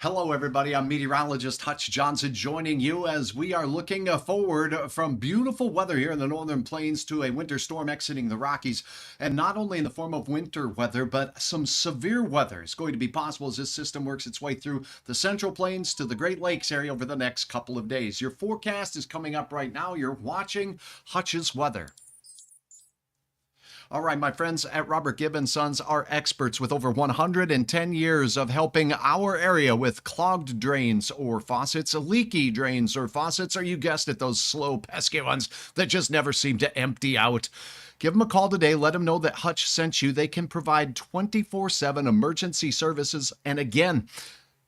Hello, everybody. I'm meteorologist Hutch Johnson joining you as we are looking forward from beautiful weather here in the northern plains to a winter storm exiting the Rockies. And not only in the form of winter weather, but some severe weather is going to be possible as this system works its way through the central plains to the Great Lakes area over the next couple of days. Your forecast is coming up right now. You're watching Hutch's Weather. All right, my friends at Robert Gibb & Sons are experts with over 110 years of helping our area with clogged drains or faucets, leaky drains or faucets, or you guessed it, those slow, pesky ones that just never seem to empty out. Give them a call today. Let them know that Hutch sent you. They can provide 24/7 emergency services. And again,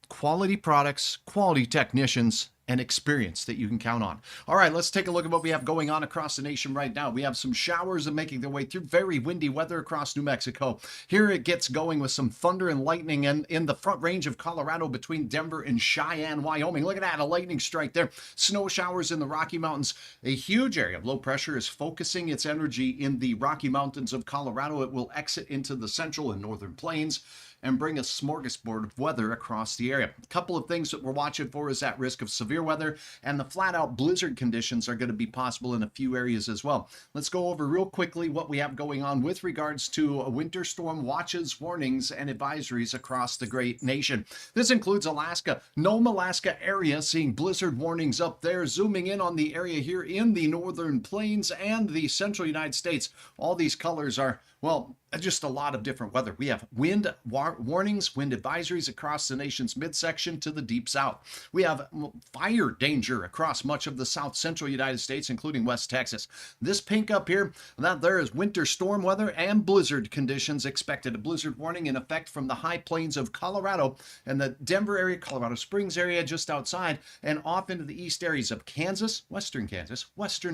quality products, quality technicians, and experience that you can count on. All right, let's take a look at what we have going on across the nation right now. We have some showers and making their way through very windy weather across New Mexico. Here it gets going with some thunder and lightning and in the front range of Colorado between Denver and Cheyenne, Wyoming. Look at that, a lightning strike there. Snow showers in the Rocky Mountains. A huge area of low pressure is focusing its energy in the Rocky Mountains of Colorado. It will exit into the central and northern plains and bring a smorgasbord of weather across the area. A couple of things that we're watching for is that risk of severe weather, and the flat-out blizzard conditions are going to be possible in a few areas as well. Let's go over real quickly what we have going on with regards to winter storm watches, warnings, and advisories across the great nation. This includes Alaska. Nome, Alaska area seeing blizzard warnings up there, zooming in on the area here in the northern plains and the central United States. All these colors are, well, just a lot of different weather. We have wind warnings, wind advisories across the nation's midsection to the deep south. We have fire danger across much of the south central United States, including West Texas. This pink up here, that there is winter storm weather and blizzard conditions expected. A blizzard warning in effect from the high plains of Colorado and the Denver area, Colorado Springs area just outside, and off into the east areas of Kansas, western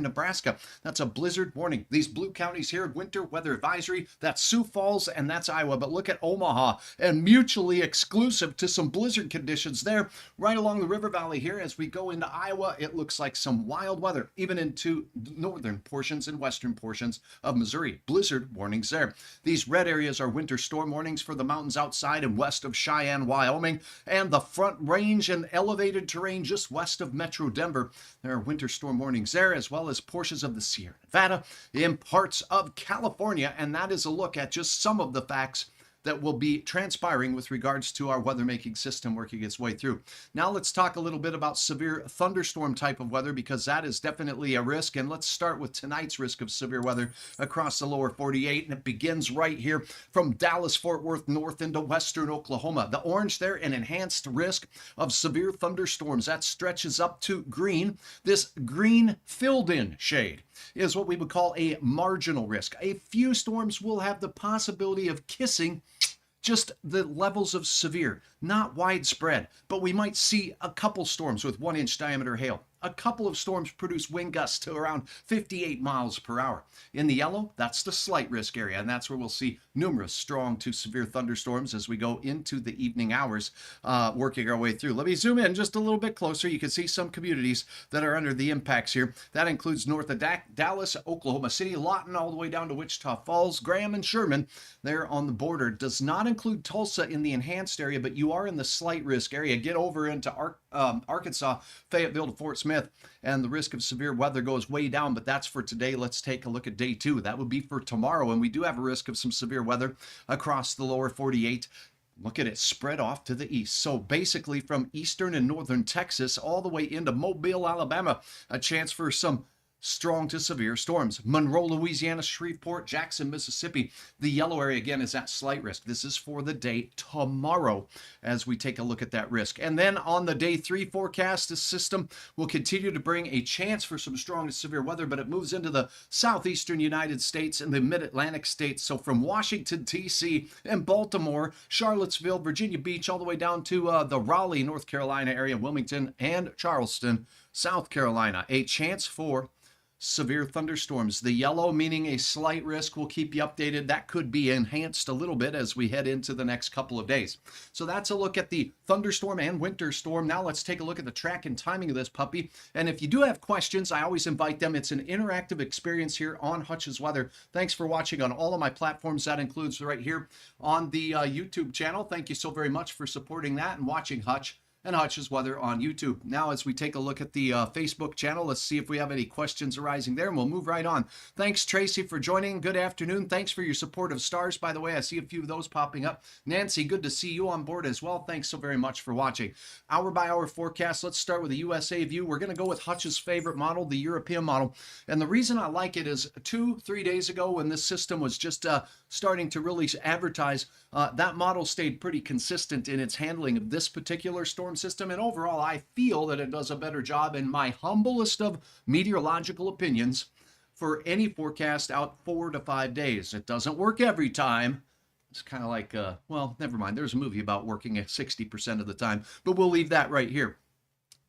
Nebraska. That's a blizzard warning. These blue counties here, winter weather advisory. That's Sioux Falls, and that's Iowa. But look at Omaha, and mutually exclusive to some blizzard conditions there right along the river valley here. As we go into Iowa, it looks like some wild weather, even into northern portions and western portions of Missouri. Blizzard warnings there. These red areas are winter storm warnings for the mountains outside and west of Cheyenne, Wyoming, and the front range and elevated terrain just west of Metro Denver. There are winter storm warnings there, as well as portions of the Sierra Nevada in parts of California, and that is a look at just some of the facts that will be transpiring with regards to our weather making system working its way through. Now let's talk a little bit about severe thunderstorm type of weather, because that is definitely a risk. And let's start with tonight's risk of severe weather across the lower 48. And it begins right here from Dallas, Fort Worth, north into western Oklahoma. The orange there, an enhanced risk of severe thunderstorms. That stretches up to green. This green filled in shade is what we would call a marginal risk. A few storms will have the possibility of kissing just the levels of severe, not widespread, but we might see a couple storms with 1-inch diameter hail. A couple of storms produce wind gusts to around 58 miles per hour. In the yellow, that's the slight risk area, and that's where we'll see numerous strong to severe thunderstorms as we go into the evening hours, working our way through. Let me zoom in just a little bit closer. You can see some communities that are under the impacts here. That includes north of Dallas, Oklahoma City, Lawton, all the way down to Wichita Falls, Graham, and Sherman. They're on the border. Does not include Tulsa in the enhanced area, but you are in the slight risk area. Get over into Arkansas, Fayetteville to Fort Smith, and the risk of severe weather goes way down, but that's for today. Let's take a look at day 2. That would be for tomorrow, and we do have a risk of some severe weather across the lower 48. Look at it spread off to the east. So basically from eastern and northern Texas all the way into Mobile, Alabama, a chance for some strong to severe storms. Monroe, Louisiana, Shreveport, Jackson, Mississippi. The yellow area again is at slight risk. This is for the day tomorrow as we take a look at that risk. And then on the day 3 forecast, the system will continue to bring a chance for some strong to severe weather, but it moves into the southeastern United States and the mid-Atlantic states. So from Washington, D.C. and Baltimore, Charlottesville, Virginia Beach, all the way down to the Raleigh, North Carolina area, Wilmington, and Charleston, South Carolina. A chance for severe thunderstorms. The yellow meaning a slight risk. Will keep you updated. That could be enhanced a little bit as we head into the next couple of days. So that's a look at the thunderstorm and winter storm. Now let's take a look at the track and timing of this puppy. And if you do have questions, I always invite them. It's an interactive experience here on Hutch's Weather. Thanks for watching on all of my platforms. That includes right here on the YouTube channel. Thank you so very much for supporting that and watching Hutch. and Hutch's Weather on YouTube. Now, as we take a look at the Facebook channel, let's see if we have any questions arising there, and we'll move right on. Thanks, Tracy, for joining. Good afternoon. Thanks for your support of stars, by the way. I see a few of those popping up. Nancy, good to see you on board as well. Thanks so very much for watching. Hour by hour forecast. Let's start with a USA view. We're going to go with Hutch's favorite model, the European model. And the reason I like it is 2-3 days ago, when this system was just starting to really advertise, that model stayed pretty consistent in its handling of this particular storm system, and overall I feel that it does a better job, in my humblest of meteorological opinions, for any forecast out 4 to 5 days. It doesn't work every time. It's kind of like, well, never mind. There's a movie about working at 60% of the time, but we'll leave that right here.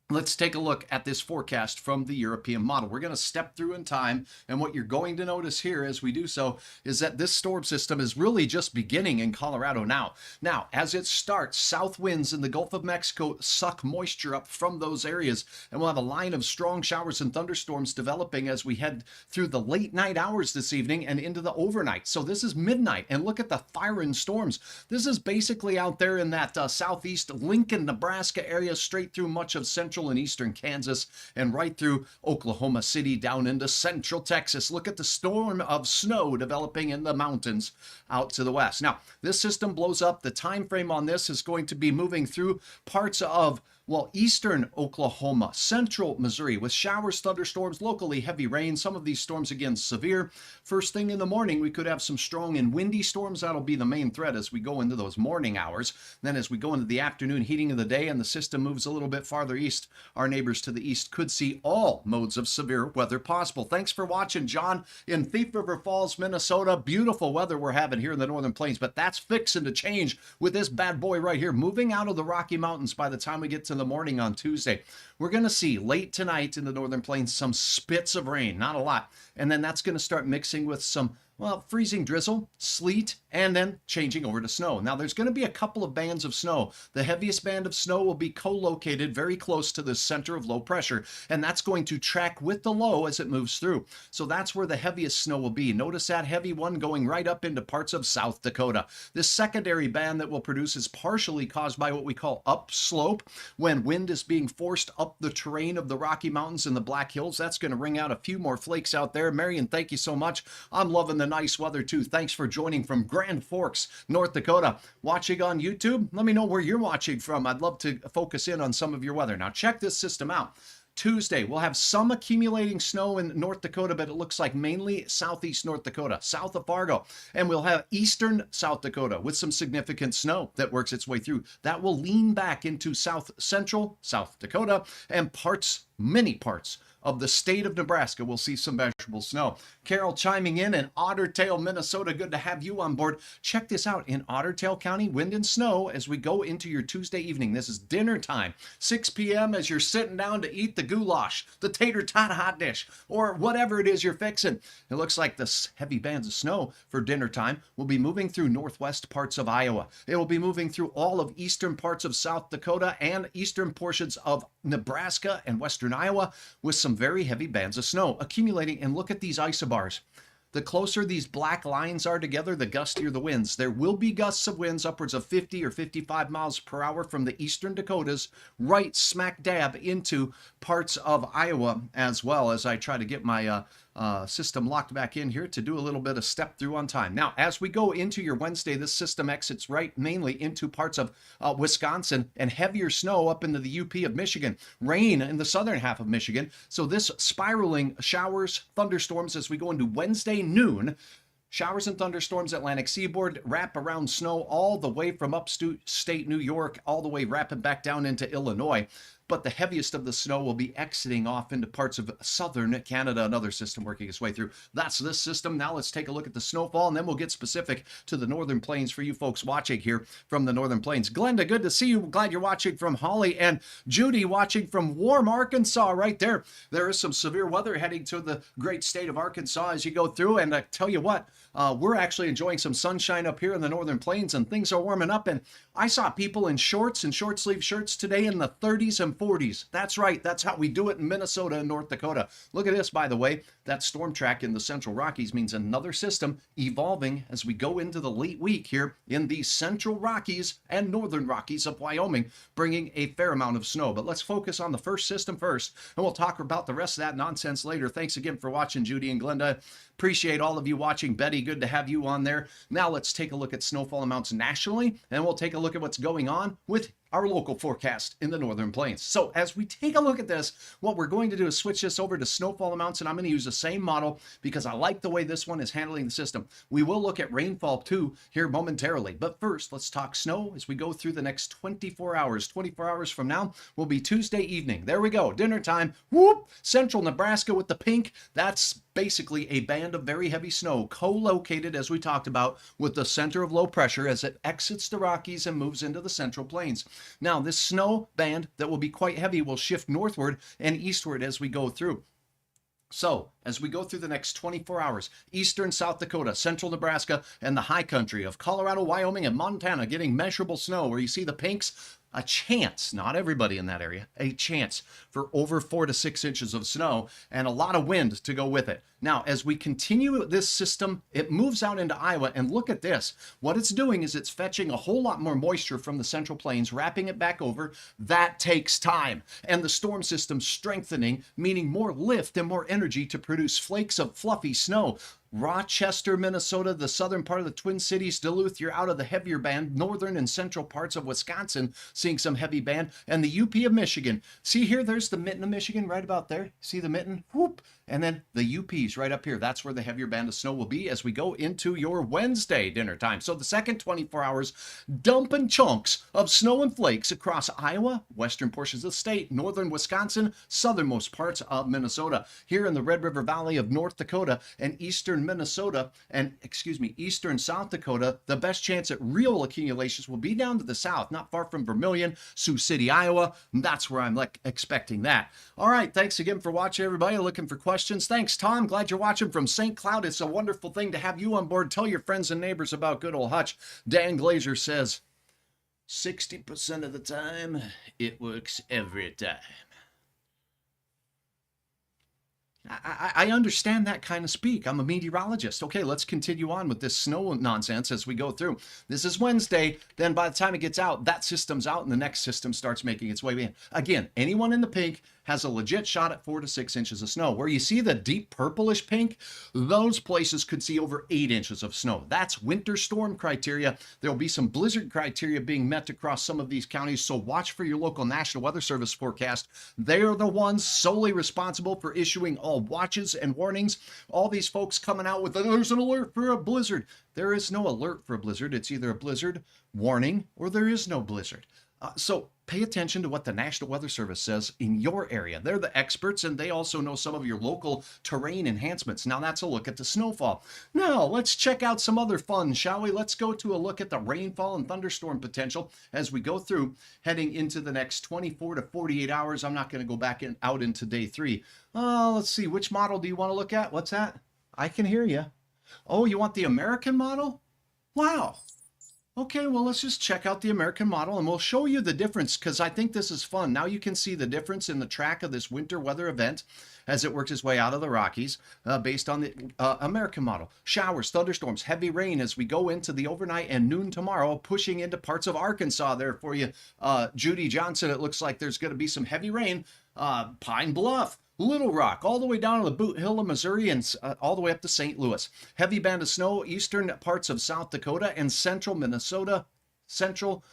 Let's take a look at this forecast from the European model. We're going to step through in time, and what you're going to notice here as we do so is that this storm system is really just beginning in Colorado now. Now, as it starts, south winds in the Gulf of Mexico suck moisture up from those areas, and we'll have a line of strong showers and thunderstorms developing as we head through the late night hours this evening and into the overnight. So this is midnight, and look at the fire and storms. This is basically out there in that southeast Lincoln, Nebraska area, straight through much of central and eastern Kansas, and right through Oklahoma City down into central Texas. Look at the storm of snow developing in the mountains out to the west. Now, this system blows up. The time frame on this is going to be moving through parts of, well, eastern Oklahoma, central Missouri, with showers, thunderstorms, locally heavy rain. Some of these storms, again, severe. First thing in the morning, we could have some strong and windy storms. That'll be the main threat as we go into those morning hours. Then as we go into the afternoon heating of the day and the system moves a little bit farther east, our neighbors to the east could see all modes of severe weather possible. Thanks for watching, John, in Thief River Falls, Minnesota. Beautiful weather we're having here in the Northern Plains, but that's fixing to change with this bad boy right here, moving out of the Rocky Mountains by the time we get to the morning on Tuesday. We're going to see late tonight in the Northern Plains some spits of rain, not a lot, and then that's going to start mixing with some, well, freezing drizzle, sleet, and then changing over to snow. Now, there's going to be a couple of bands of snow. The heaviest band of snow will be co-located very close to the center of low pressure, and that's going to track with the low as it moves through. So that's where the heaviest snow will be. Notice that heavy one going right up into parts of South Dakota. This secondary band that will produce is partially caused by what we call upslope, when wind is being forced up the terrain of the Rocky Mountains and the Black Hills. That's going to bring out a few more flakes out there. Marion, thank you so much. I'm loving the nice weather too. Thanks for joining from Grand Forks, North Dakota. Watching on YouTube, let me know where you're watching from. I'd love to focus in on some of your weather. Now check this system out. Tuesday, we'll have some accumulating snow in North Dakota, but it looks like mainly southeast North Dakota, south of Fargo. And we'll have eastern South Dakota with some significant snow that works its way through. That will lean back into south central South Dakota, and many parts of the state of Nebraska will see some measurable snow. Carol chiming in Otter Tail, Minnesota. Good to have you on board. Check this out. In Otter Tail County, wind and snow as we go into your Tuesday evening. This is dinner time. 6 p.m. as you're sitting down to eat the goulash, the tater tot hot dish, or whatever it is you're fixing. It looks like the heavy bands of snow for dinner time will be moving through northwest parts of Iowa. It will be moving through all of eastern parts of South Dakota and eastern portions of Nebraska and western Iowa, with some very heavy bands of snow accumulating. And look at these isobars. The closer these black lines are together, the gustier the winds. There will be gusts of winds upwards of 50 or 55 miles per hour from the eastern Dakotas right smack dab into parts of Iowa, as well as I try to get my system locked back in here to do a little bit of step through on time. Now, as we go into your Wednesday, this system exits right mainly into parts of Wisconsin, and heavier snow up into the UP of Michigan, rain in the southern half of Michigan. So this spiraling showers, thunderstorms as we go into Wednesday noon. Showers and thunderstorms, Atlantic seaboard, wrap around snow all the way from upstate New York, all the way wrapping back down into Illinois. But the heaviest of the snow will be exiting off into parts of southern Canada, another system working its way through. That's this system. Now let's take a look at the snowfall, and then we'll get specific to the Northern Plains for you folks watching here from the Northern Plains. Glenda, good to see you. Glad you're watching from Holly, and Judy watching from warm Arkansas right there. There is some severe weather heading to the great state of Arkansas as you go through, and I tell you what, we're actually enjoying some sunshine up here in the Northern Plains, and things are warming up. And I saw people in shorts and short sleeve shirts today in the 30s and and 40s. That's right. That's how we do it in Minnesota and North Dakota. Look at this, by the way. That storm track in the Central Rockies means another system evolving as we go into the late week here in the Central Rockies and Northern Rockies of Wyoming, bringing a fair amount of snow. But let's focus on the first system first, and we'll talk about the rest of that nonsense later. Thanks again for watching, Judy and Glenda. Appreciate all of you watching. Betty, good to have you on there. Now let's take a look at snowfall amounts nationally, and we'll take a look at what's going on with our local forecast in the Northern Plains. So as we take a look at this, what we're going to do is switch this over to snowfall amounts, and I'm going to use the same model because I like the way this one is handling the system. We will look at rainfall too here momentarily, but first let's talk snow as we go through the next 24 hours. 24 hours from now will be Tuesday evening. There we go, dinner time. Whoop! Central Nebraska with the pink. That's basically a band of very heavy snow co-located, as we talked about, with the center of low pressure as it exits the Rockies and moves into the Central Plains. Now, this snow band that will be quite heavy will shift northward and eastward as we go through. So, as we go through the next 24 hours, eastern South Dakota, central Nebraska, and the high country of Colorado, Wyoming, and Montana getting measurable snow, where you see the pinks, a chance, not everybody in that area, a chance for over 4 to 6 inches of snow and a lot of wind to go with it. Now, as we continue this system, it moves out into Iowa, and look at this. What it's doing is it's fetching a whole lot more moisture from the Central Plains, wrapping it back over. That takes time. And the storm system strengthening, meaning more lift and more energy to produce flakes of fluffy snow. Rochester, Minnesota, the southern part of the Twin Cities, Duluth, you're out of the heavier band. Northern and central parts of Wisconsin seeing some heavy band. And the UP of Michigan. See here, there's the mitten of Michigan right about there. See the mitten? Whoop. And then the UPs right up here. That's where the heavier band of snow will be as we go into your Wednesday dinner time. So the second 24 hours, dumping chunks of snow and flakes across Iowa, western portions of the state, northern Wisconsin, southernmost parts of Minnesota. Here in the Red River Valley of North Dakota and eastern Minnesota and, eastern South Dakota, the best chance at real accumulations will be down to the south, not far from Vermilion, Sioux City, Iowa. That's where I'm expecting that. All right, thanks again for watching, everybody. Looking for questions. Thanks, Tom. Glad you're watching from St. Cloud. It's a wonderful thing to have you on board. Tell your friends and neighbors about good old Hutch. Dan Glazer says, 60% of the time, it works every time. I understand that kind of speak. I'm a meteorologist. Okay, let's continue on with this snow nonsense as we go through. This is Wednesday. Then by the time it gets out, that system's out and the next system starts making its way in. Again, anyone in the pink has a legit shot at 4 to 6 inches of snow. Where you see the deep purplish pink, those places could see over 8 inches of snow. That's winter storm criteria. There'll be some blizzard criteria being met across some of these counties, so watch for your local National Weather Service forecast. They're the ones solely responsible for issuing all watches and warnings. All these folks coming out with, there's an alert for a blizzard. There is no alert for a blizzard. It's either a blizzard warning or there is no blizzard. So pay attention to what the National Weather Service says in your area. They're the experts, and they also know some of your local terrain enhancements. Now that's a look at the snowfall. Now let's check out some other fun, shall we? Let's go to a look at the rainfall and thunderstorm potential as we go through heading into the next 24 to 48 hours. I'm not going to go back out into day 3. Let's see. Which model do you want to look at? What's that? I can hear you. Oh, you want the American model? Wow. Okay, well, let's just check out the American model and we'll show you the difference because I think this is fun. Now you can see the difference in the track of this winter weather event as it works its way out of the Rockies based on the American model. Showers, thunderstorms, heavy rain as we go into the overnight and noon tomorrow, pushing into parts of Arkansas there for you. Judy Johnson, it looks like there's going to be some heavy rain. Pine Bluff, Little Rock, all the way down to the Boot Hill of Missouri and all the way up to St. Louis. Heavy band of snow, eastern parts of South Dakota and central Minnesota, central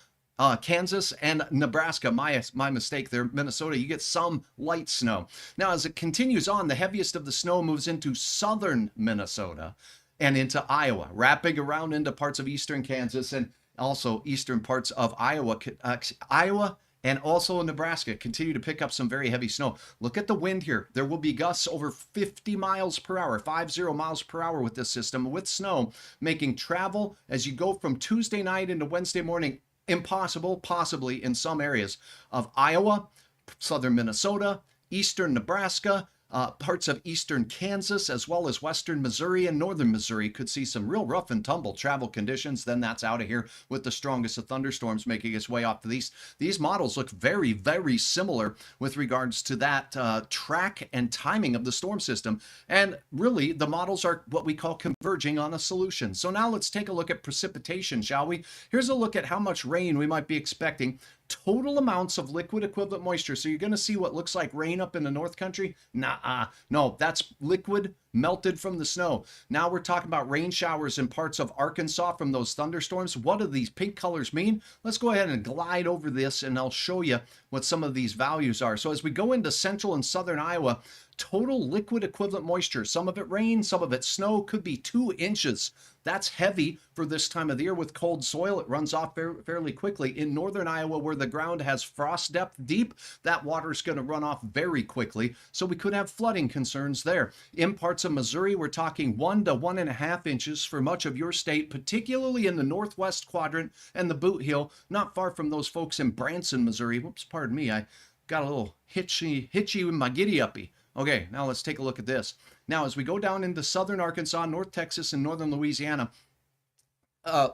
Kansas and Nebraska. My mistake there. Minnesota, you get some light snow. Now, as it continues on, the heaviest of the snow moves into southern Minnesota and into Iowa, wrapping around into parts of eastern Kansas and also eastern parts of Iowa. And also in Nebraska, continue to pick up some very heavy snow. Look at the wind here. There will be gusts over 50 miles per hour, 50 miles per hour with this system, with snow, making travel as you go from Tuesday night into Wednesday morning impossible, possibly in some areas of Iowa, southern Minnesota, eastern Nebraska, Parts of eastern Kansas, as well as western Missouri and northern Missouri, could see some real rough and tumble travel conditions. Then that's out of here with the strongest of thunderstorms making its way off to these. These models look very, very similar with regards to that track and timing of the storm system. And really, the models are what we call converging on a solution. So now let's take a look at precipitation, shall we? Here's a look at how much rain we might be expecting. Total amounts of liquid equivalent moisture. So you're going to see what looks like rain up in the North Country. No, that's liquid melted from the snow. Now we're talking about rain showers in parts of Arkansas from those thunderstorms. What do these pink colors mean? Let's go ahead and glide over this and I'll show you what some of these values are. So as we go into central and southern Iowa, total liquid equivalent moisture, some of it rain, some of it snow, could be 2 inches. That's heavy for this time of the year with cold soil. It runs off fairly quickly. In northern Iowa, where the ground has frost depth deep, that water is going to run off very quickly. So we could have flooding concerns there. In parts of Missouri, we're talking 1 to 1.5 inches for much of your state, particularly in the northwest quadrant and the Boot Heel, not far from those folks in Branson, Missouri. Whoops, pardon me. I got a little hitchy with my giddy-uppy. Okay, now let's take a look at this. Now, as we go down into southern Arkansas, North Texas, and northern Louisiana,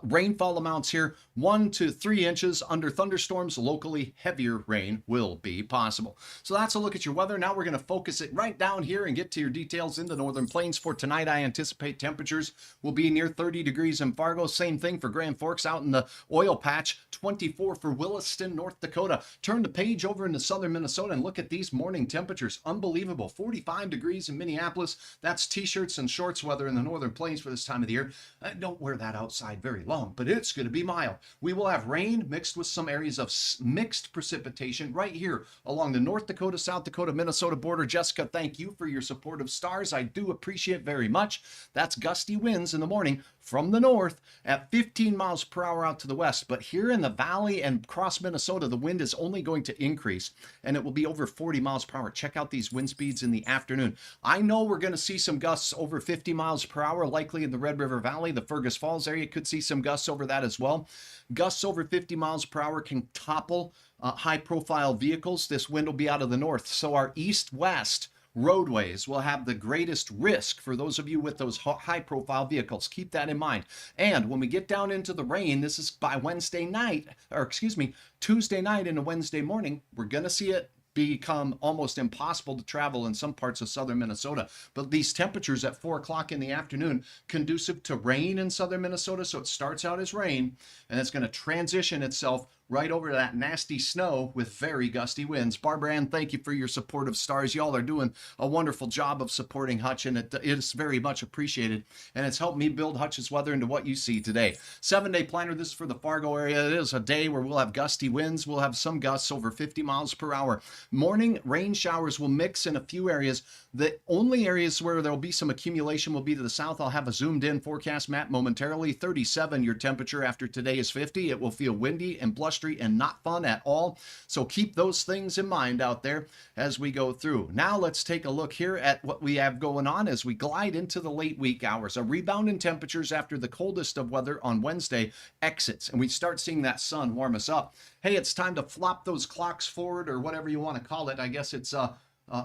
rainfall amounts here 1 to 3 inches. Under thunderstorms, locally heavier rain will be possible. So that's a look at your weather. Now we're going to focus it right down here and get to your details in the northern plains. For tonight, I anticipate temperatures will be near 30 degrees in Fargo. Same thing for Grand Forks out in the oil patch. 24 for Williston, North Dakota. Turn the page over into southern Minnesota and look at these morning temperatures. Unbelievable. 45 degrees in Minneapolis. That's t-shirts and shorts weather in the northern plains for this time of the year. Don't wear that outside very long, but it's going to be mild. We will have rain mixed with some areas of mixed precipitation right here along the North Dakota, South Dakota, Minnesota border. Jessica, thank you for your support of stars. I do appreciate very much. That's gusty winds in the morning from the north at 15 miles per hour out to the west. But here in the valley and across Minnesota, the wind is only going to increase and it will be over 40 miles per hour. Check out these wind speeds in the afternoon. I know we're going to see some gusts over 50 miles per hour, likely in the Red River Valley, the Fergus Falls area. Could see some gusts over that as well. Gusts over 50 miles per hour can topple high-profile vehicles. This wind will be out of the north, so our east-west roadways will have the greatest risk for those of you with those high-profile vehicles. Keep that in mind. And when we get down into the rain, this is by Wednesday night, or excuse me, Tuesday night into Wednesday morning, we're going to see it become almost impossible to travel in some parts of southern Minnesota. But these temperatures at 4 o'clock in the afternoon, conducive to rain in southern Minnesota. So it starts out as rain and it's going to transition itself right over to that nasty snow with very gusty winds. Barbara Ann, thank you for your support of stars. Y'all are doing a wonderful job of supporting Hutch, and it is very much appreciated. And it's helped me build Hutch's weather into what you see today. 7-day planner. This is for the Fargo area. It is a day where we'll have gusty winds. We'll have some gusts over 50 miles per hour. Morning rain showers will mix in a few areas. The only areas where there will be some accumulation will be to the south. I'll have a zoomed in forecast map momentarily. 37 your temperature after today is 50. It will feel windy and blustery and not fun at all. So keep those things in mind out there as we go through. Now let's take a look here at what we have going on as we glide into the late week hours. A rebound in temperatures after the coldest of weather on Wednesday exits, and we start seeing that sun warm us up. Hey, it's time to flop those clocks forward, or whatever you want to call it. I guess it's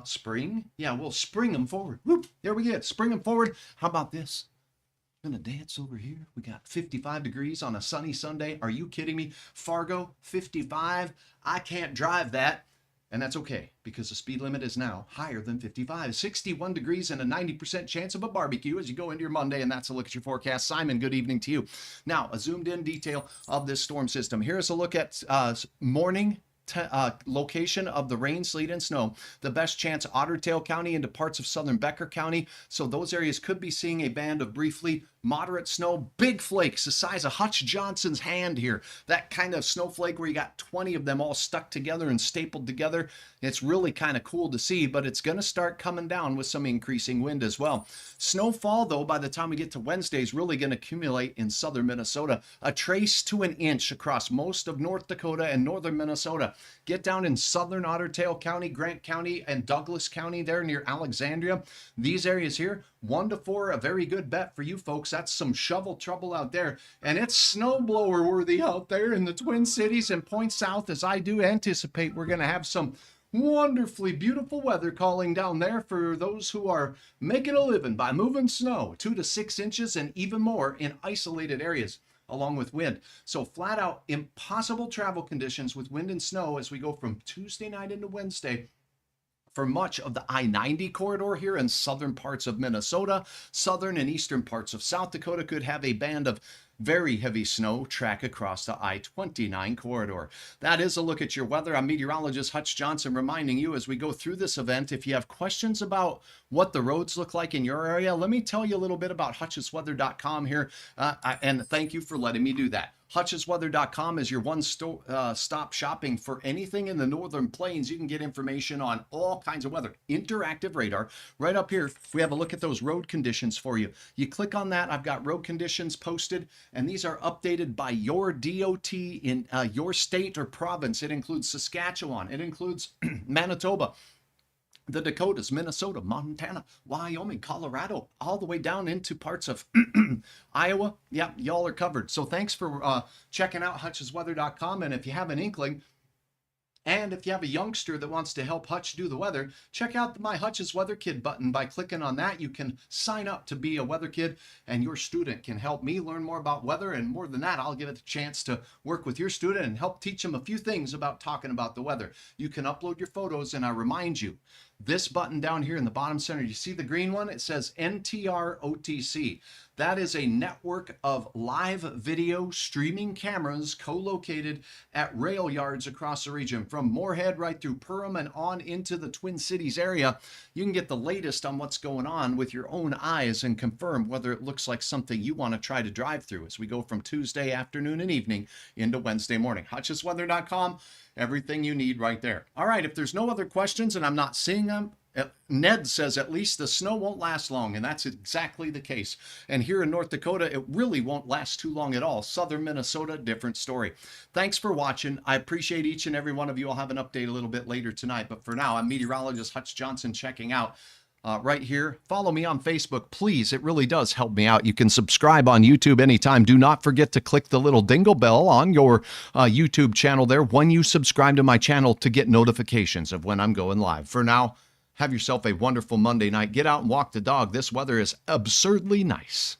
spring. Yeah, we'll spring them forward. Whoop, there we get spring them forward. How about this? Gonna dance over here. We got 55 degrees on a sunny Sunday. Are you kidding me? Fargo, 55. I can't drive that. And that's okay, because the speed limit is now higher than 55. 61 degrees and a 90% chance of a barbecue as you go into your Monday, and that's a look at your forecast. Simon, good evening to you. Now, a zoomed in detail of this storm system. Here's a look at morning location of the rain, sleet, and snow. The best chance, Otter Tail County into parts of southern Becker County. So those areas could be seeing a band of briefly moderate snow, big flakes the size of Hutch Johnson's hand here. That kind of snowflake where you got 20 of them all stuck together and stapled together. It's really kind of cool to see, but it's going to start coming down with some increasing wind as well. Snowfall, though, by the time we get to Wednesday, is really going to accumulate in southern Minnesota. A trace to an inch across most of North Dakota and northern Minnesota. Get down in southern Otter Tail County, Grant County, and Douglas County there near Alexandria. These areas here, 1 to 4, a very good bet for you folks. That's some shovel trouble out there. And it's snowblower worthy out there in the Twin Cities and points south, as I do anticipate we're going to have some wonderfully beautiful weather calling down there for those who are making a living by moving snow, 2 to 6 inches and even more in isolated areas, along with wind. So flat out impossible travel conditions with wind and snow as we go from Tuesday night into Wednesday for much of the I-90 corridor here in southern parts of Minnesota. Southern and eastern parts of South Dakota could have a band of very heavy snow track across the I-29 corridor. That is a look at your weather. I'm meteorologist Hutch Johnson reminding you as we go through this event, if you have questions about what the roads look like in your area, let me tell you a little bit about hutchesweather.com here. And thank you for letting me do that. Hutchesweather.com is your one-stop shopping for anything in the northern plains. You can get information on all kinds of weather. Interactive radar. Right up here, we have a look at those road conditions for you. You click on that. I've got road conditions posted, and these are updated by your DOT in your state or province. It includes Saskatchewan. It includes Manitoba, the Dakotas, Minnesota, Montana, Wyoming, Colorado, all the way down into parts of Iowa. Yeah, y'all are covered. So thanks for checking out hutchesweather.com. And if you have an inkling, and if you have a youngster that wants to help Hutch do the weather, check out the My Hutch's Weather Kid button. By clicking on that, you can sign up to be a weather kid, and your student can help me learn more about weather. And more than that, I'll give it a chance to work with your student and help teach them a few things about talking about the weather. You can upload your photos, and I remind you, this button down here in the bottom center, you see the green one? It says NTR OTC. That is a network of live video streaming cameras co-located at rail yards across the region. From Moorhead right through Perham and on into the Twin Cities area, you can get the latest on what's going on with your own eyes and confirm whether it looks like something you want to try to drive through as we go from Tuesday afternoon and evening into Wednesday morning. Hutchesweather.com, everything you need right there. All right, if there's no other questions and I'm not seeing them, Ned says at least the snow won't last long, and that's exactly the case. And here in North Dakota, it really won't last too long at all. Southern Minnesota, different story. Thanks for watching. I appreciate each and every one of you. I'll have an update a little bit later tonight, but for now, I'm meteorologist Hutch Johnson checking out right here. Follow me on Facebook, please. It really does help me out. You can subscribe on YouTube anytime. Do not forget to click the little dingle bell on your YouTube channel there when you subscribe to my channel to get notifications of when I'm going live. For now, have yourself a wonderful Monday night. Get out and walk the dog. This weather is absurdly nice.